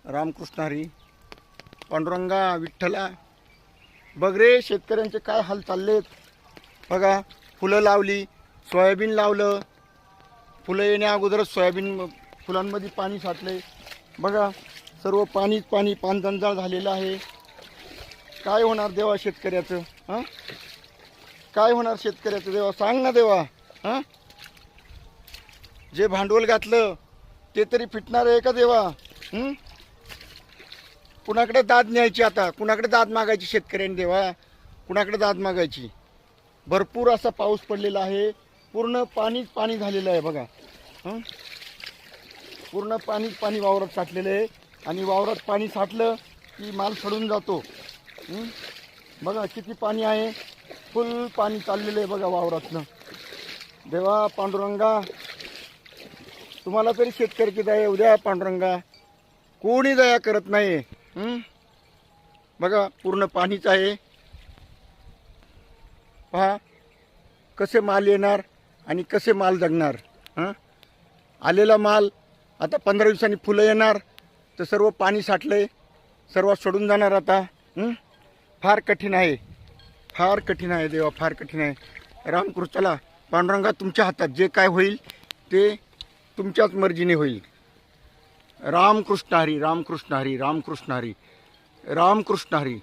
रामकृष्ण हरी, पांडुरंगा, विठ्ठला, बघ रे शेतकऱ्यांचे काय हाल चाललेत. बघा, फुलं लावली, सोयाबीन लावलं, फुलं येण्या अगोदरच सोयाबीन फुलांमध्ये पाणी साठले. बघा, सर्व पाणीच पाणी, पाणजंजाळ झालेलं आहे. काय होणार देवा शेतकऱ्याचं? हां, काय होणार शेतकऱ्याचं देवा? सांग ना देवा. हां, जे भांडवल घातलं ते तरी फिटणार आहे का देवा? कुणाकडे दाद न्यायची आता? कुणाकडे दाद मागायची शेतकऱ्यांनी देवा? कुणाकडे दाद मागायची? भरपूर असा पाऊस पडलेला आहे, पूर्ण पाणीच पाणी झालेलं आहे. बघा, पूर्ण पाणीच पाणी वावरात साठलेलं आहे. आणि वावरात पाणी साठलं की माल सडून जातो. बघा किती पाणी आहे, फुल पाणी चाललेलं आहे बघा वावरातनं. देवा पांडुरंगा, तुम्हाला तरी शेतकऱ्याची दया येऊ द्या पांडुरंगा. कोणी दया करत नाही. बघा पूर्ण पाणीच आहे. पहा कसे माल येणार आणि कसे माल जगणार. आलेला माल आता 15 दिवसांनी फुलं येणार तर सर्व पाणी साठलंय, सर्व सोडून जाणार आता. फार कठीण आहे, फार कठीण आहे देवा, फार कठीण आहे. रामकृष्णाला पांडुरंगा, तुमच्या हातात जे काय होईल ते तुमच्याच मर्जीने होईल. रामकृष्ण हरी, रामकृष्ण हरी, रामकृष्ण हरी, रामकृष्ण हरी.